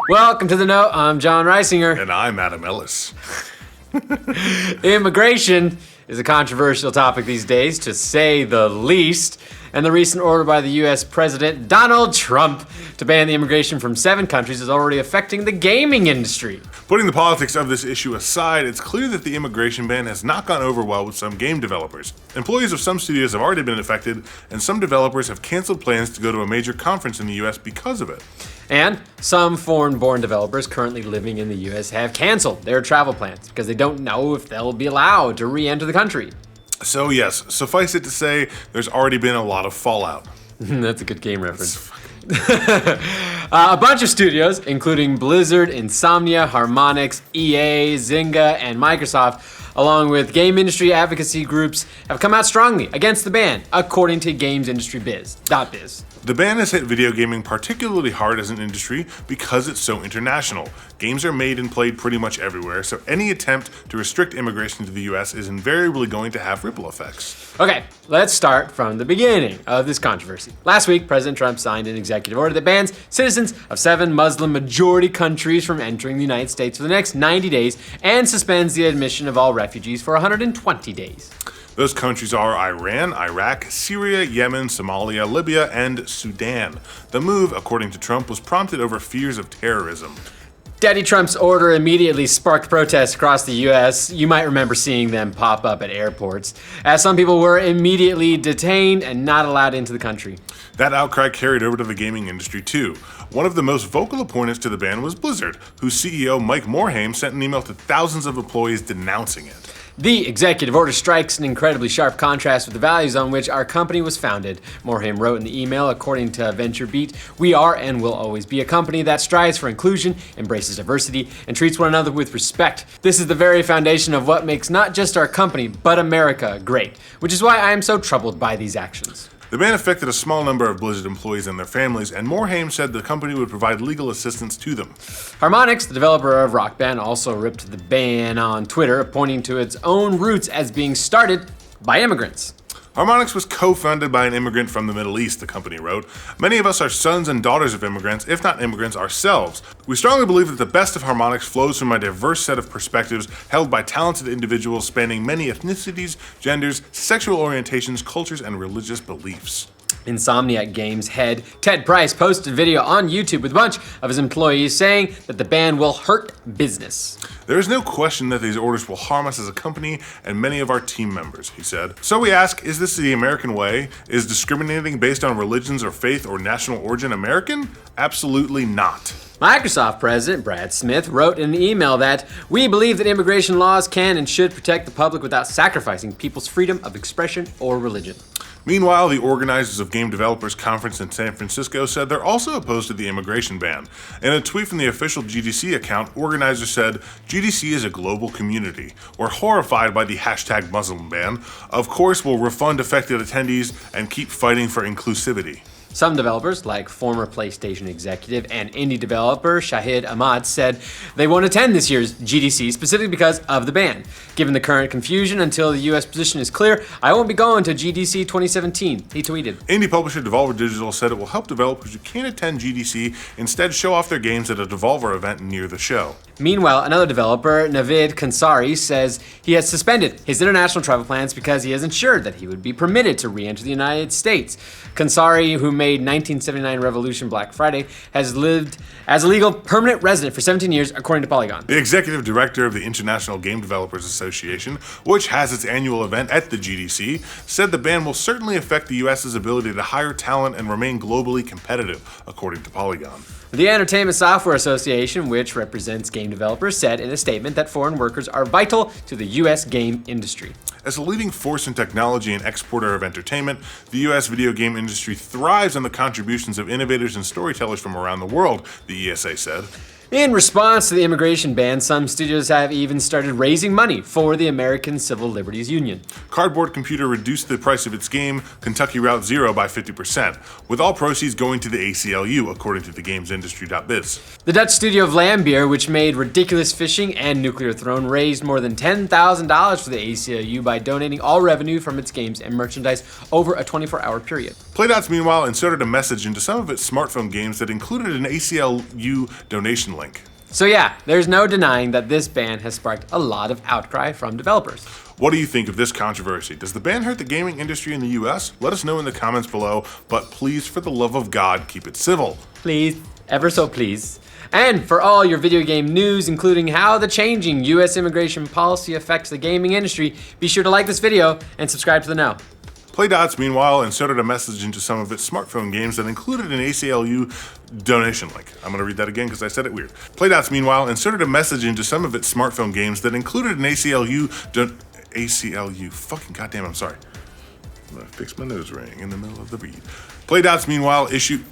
Welcome to The Note. I'm John Reisinger. And I'm Adam Ellis. Immigration is a controversial topic these days, to say the least. And the recent order by the U.S. President Donald Trump to ban the immigration from 7 countries is already affecting the gaming industry. Putting the politics of this issue aside, it's clear that the immigration ban has not gone over well with some game developers. Employees of some studios have already been affected, and some developers have canceled plans to go to a major conference in the U.S. because of it. And some foreign-born developers currently living in the U.S. have canceled their travel plans because they don't know if they'll be allowed to re-enter the country. So yes, suffice it to say, there's already been a lot of fallout. That's a good game reference. A bunch of studios, including Blizzard, Insomnia, Harmonix, EA, Zynga, and Microsoft, along with game industry advocacy groups, have come out strongly against the ban, according to Games Industry Biz. The ban has hit video gaming particularly hard as an industry because it's so international. Games are made and played pretty much everywhere, so any attempt to restrict immigration to the US is invariably going to have ripple effects. Okay, let's start from the beginning of this controversy. Last week, President Trump signed an executive order that bans citizens of 7 Muslim-majority countries from entering the United States for the next 90 days and suspends the admission of all refugees for 120 days. Those countries are Iran, Iraq, Syria, Yemen, Somalia, Libya, and Sudan. The move, according to Trump, was prompted over fears of terrorism. Daddy Trump's order immediately sparked protests across the U.S. You might remember seeing them pop up at airports, as some people were immediately detained and not allowed into the country. That outcry carried over to the gaming industry too. One of the most vocal opponents to the ban was Blizzard, whose CEO Mike Morhaime sent an email to thousands of employees denouncing it. The executive order strikes an incredibly sharp contrast with the values on which our company was founded. Morhaime wrote in the email, according to VentureBeat, "We are and will always be a company that strives for inclusion, embraces diversity, and treats one another with respect. This is the very foundation of what makes not just our company, but America great, which is why I am so troubled by these actions." The ban affected a small number of Blizzard employees and their families, and Morhaime said the company would provide legal assistance to them. Harmonix, the developer of Rock Band, also ripped the ban on Twitter, pointing to its own roots as being started by immigrants. Harmonix was co-founded by an immigrant from the Middle East, the company wrote. Many of us are sons and daughters of immigrants, if not immigrants ourselves. We strongly believe that the best of Harmonix flows from a diverse set of perspectives held by talented individuals spanning many ethnicities, genders, sexual orientations, cultures, and religious beliefs. Insomniac Games head Ted Price posted a video on YouTube with a bunch of his employees saying that the ban will hurt business. There is no question that these orders will harm us as a company and many of our team members, he said. So we ask, is this the American way? Is discriminating based on religions or faith or national origin American? Absolutely not. Microsoft President Brad Smith wrote in an email that, "We believe that immigration laws can and should protect the public without sacrificing people's freedom of expression or religion." Meanwhile, the organizers of Game Developers Conference in San Francisco said they're also opposed to the immigration ban. In a tweet from the official GDC account, organizers said, "GDC is a global community. We're horrified by the hashtag Muslim ban. Of course, we'll refund affected attendees and keep fighting for inclusivity." Some developers, like former PlayStation executive and indie developer Shahid Ahmad, said they won't attend this year's GDC specifically because of the ban. "Given the current confusion until the US position is clear, I won't be going to GDC 2017, he tweeted. Indie publisher Devolver Digital said it will help developers who can't attend GDC instead show off their games at a Devolver event near the show. Meanwhile, another developer, Navid Kansari, says he has suspended his international travel plans because he is ensured that he would be permitted to re-enter the United States. Kansari, who made 1979 Revolution Black Friday, has lived as a legal permanent resident for 17 years, according to Polygon. The executive director of the International Game Developers Association, which has its annual event at the GDC, said the ban will certainly affect the US's ability to hire talent and remain globally competitive, according to Polygon. The Entertainment Software Association, which represents game developers, said in a statement that foreign workers are vital to the U.S. game industry. As a leading force in technology and exporter of entertainment, the U.S. video game industry thrives on the contributions of innovators and storytellers from around the world, the ESA said. In response to the immigration ban, some studios have even started raising money for the American Civil Liberties Union. Cardboard Computer reduced the price of its game, Kentucky Route Zero, by 50%, with all proceeds going to the ACLU, according to thegamesindustry.biz. The Dutch studio of Lambier, which made Ridiculous Fishing and Nuclear Throne, raised more than $10,000 for the ACLU by donating all revenue from its games and merchandise over a 24-hour period. Playdots, meanwhile, inserted a message into some of its smartphone games that included an ACLU donation link. So yeah, there's no denying that this ban has sparked a lot of outcry from developers. What do you think of this controversy? Does the ban hurt the gaming industry in the US? Let us know in the comments below, but please, for the love of God, keep it civil. Please, ever so please. And for all your video game news, including how the changing US immigration policy affects the gaming industry, be sure to like this video and subscribe to the Know. Playdots, meanwhile, inserted a message into some of its smartphone games that included an ACLU donation link. I'm going to read that again because I said it weird. Playdots, meanwhile, inserted a message into some of its smartphone games that included an ACLU, fucking goddamn, I'm sorry. I'm going to fix my nose ring in the middle of the read. Playdots, meanwhile, issued